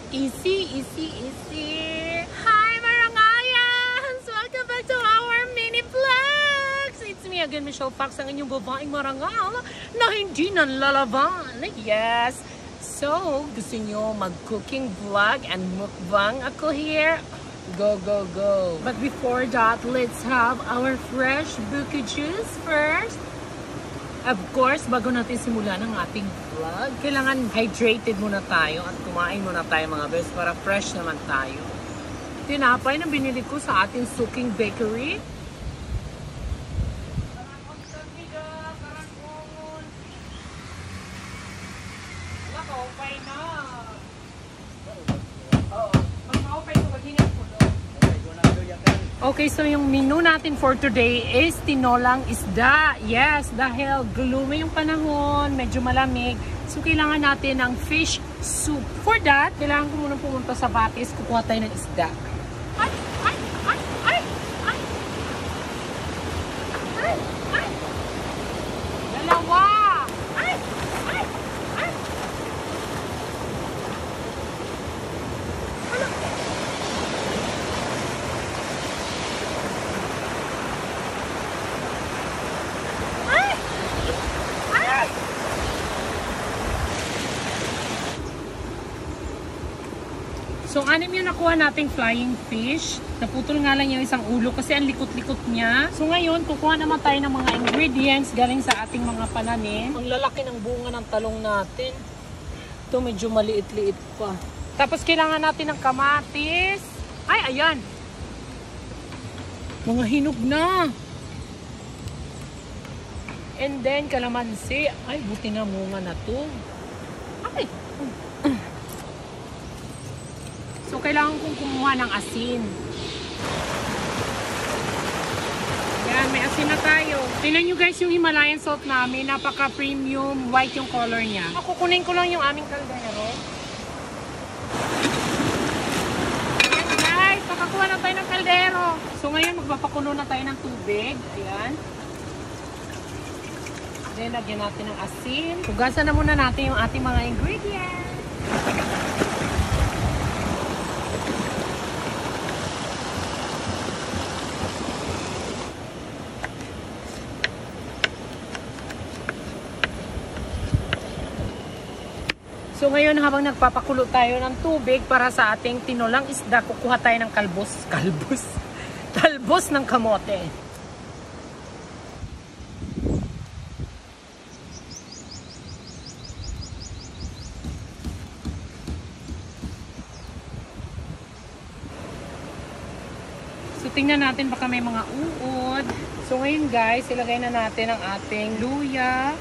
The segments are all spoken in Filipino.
Easy, easy, easy. Hi, Marangayans! Welcome back to our mini vlogs! It's me again, Michelle Fox, ang inyong babaeng marangal na hindi nanlalaban. Yes! So, gusto nyo mag-cooking vlog and mukbang ako here? Go, go, go! But before that, let's have our fresh buko juice first. Of course, bago natin simulan ang ating vlog, kailangan hydrated muna tayo at kumain muna tayo mga best para fresh naman tayo. Tinapay na binili ko sa ating Suking Bakery. Okay, so yung menu natin for today is tinolang isda. Yes, dahil gloomy yung panahon, medyo malamig. So, kailangan natin ng fish soup. For that, kailangan ko muna pumunta sa Batis, kukuha tayo ng isda. Ay! Ay! Ay! Ay! Ay! Ay! Ay! Dalawa! Ay! Ay! Ay! Ano? So, anim yung nakuha nating flying fish. Naputol nga lang yung isang ulo kasi ang likot-likot niya. So, ngayon, kukuha naman tayo ng mga ingredients galing sa ating mga pananim. Ang lalaki ng bunga ng talong natin. Ito, medyo maliit-liit pa. Tapos, kailangan natin ng kamatis. Ay, ayan. Mga hinog na. And then, kalamansi. Ay, buti na munga na to. Ay, so, kailangan kong kumuha ng asin. Yan, may asin na tayo. Tingnan nyo guys yung Himalayan salt namin. Napaka-premium white yung color niya. Kukunin ko lang yung aming kaldero. Yan guys, makakuha na tayo ng kaldero. So, ngayon magpapakulo na tayo ng tubig. Ayan. Then, lagyan natin ng asin. Hugasan na muna natin yung ating mga ingredients. So ngayon habang nagpapakulo tayo ng tubig para sa ating tinolang isda, kukuha tayo ng talbos ng kamote. So tingnan natin baka may mga uod. So ngayon guys, ilagay na natin ang ating luya,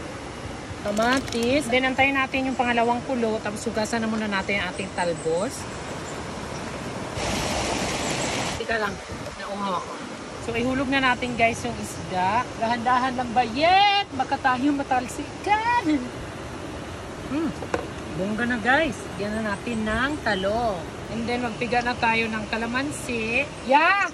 kamatis. Then, antayin natin yung pangalawang kulo. Tapos, hugasan na muna natin ang ating talbos. Tika lang. Nauhaw ako. So, ihulog na natin guys yung isda. Dahan-dahan lang bayet. Baka tayo matalsikan. Bongga na guys. Yan na natin ng talong. And then, magpiga na tayo ng kalamansi. Yeah!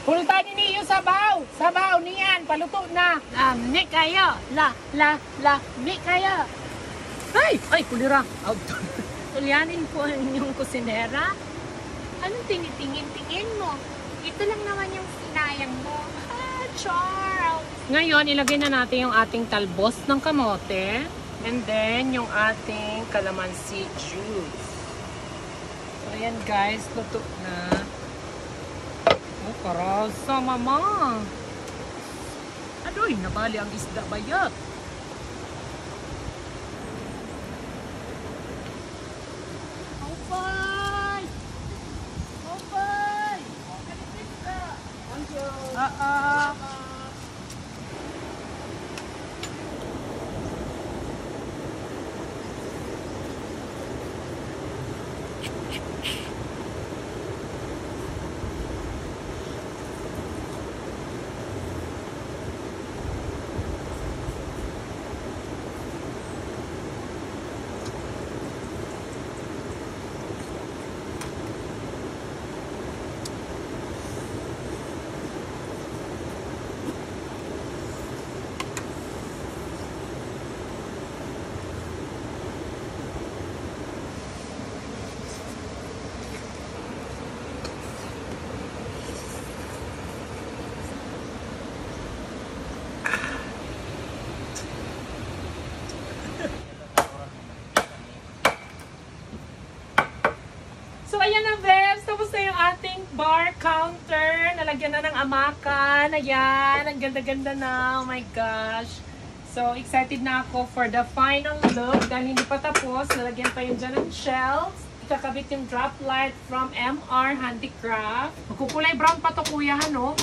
Pulutan niyo sabaw! Sabaw niyan! Paluto na! Lamig kayo! Lamig kayo! Ay! Ay! Kulira! Out! Tulyanin po ang inyong kusinera. Anong tingin mo? Ito lang naman yung sinayang mo. Ah, Charles! Ngayon, ilagay na natin yung ating talbos ng kamote. And then, yung ating calamansi juice. So, ayan guys. Luto na. Oh, karasa, mama. Adoy, nabali ang isda bayat. Opay! Opay! Thank you. ating bar counter. Nalagyan na ng amakan. Ayan, ang ganda-ganda na. Oh my gosh. So, excited na ako for the final look. Dahil hindi pa tapos, nalagyan pa yun dyan ng shelves. Ikakabit yung drop light from MR Handicraft. Magkukulay brown pa to kuya, no?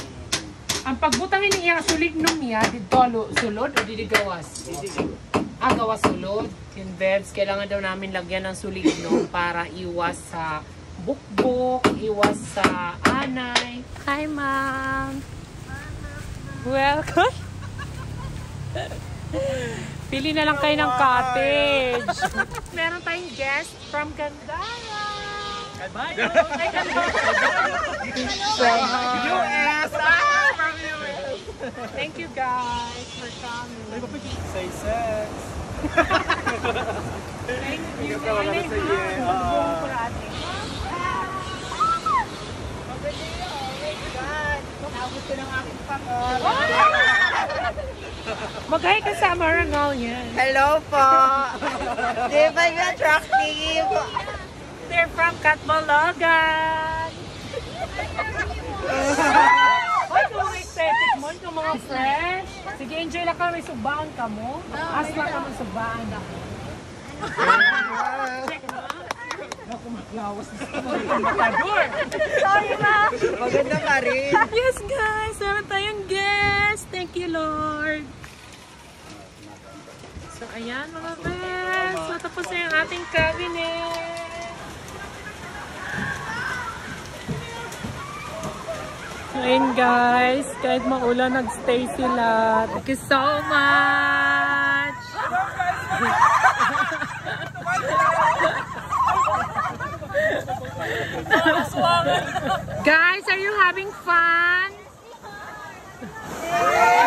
Ang pagbutangin niya, sulig nung niya, dito sulod o didi gawas? Gawas sulod. Yung bebs, kailangan daw namin lagyan ng sulig nung para iwas sa bukbok, iwas sa anay. Hi, ma'am! Welcome! Pili na lang kayo ng cottage. Meron tayong guest from Gandara. From US. From US. Thank you guys for coming. Say sex. Thank you. Gusto ng aking pakot. Mag-hi ka sa Marangal yan. Hello po. Di ba yung attractive? They're from Catbalogan. Ay, kung mga aesthetic mo, kung mga fresh. Sige, enjoy lang ka. May subbaan ka mo. Asma ka ng subbaan ako. Check mo. Ako maglawas na sa mga matador. Sorry ma. Maganda ka rin. Yes guys, meron tayong guest. Thank you Lord. So ayan mga best. Matapos na yung ating cabinet. So ayun guys, kahit maulan nagstay sila. Thank you so much. Guys, are you having fun? Yay!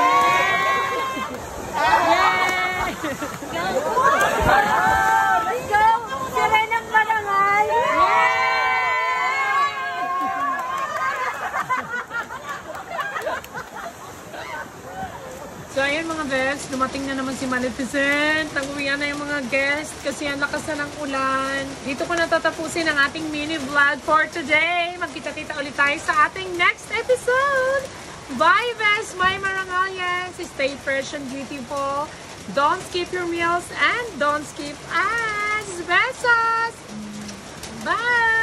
Let's go! Sira ng barangay! So ayun mga best, dumating na naman si Maleficent. Nag-uwian na yung mga guest kasi ang lakas na ng ulan. Dito ko natatapusin ang ating mini vlog for today. Magkita-kita ulit tayo sa ating next episode. Bye best, my Marangalyans. Stay fresh and beautiful. Don't skip your meals and don't skip ads. Besos! Bye!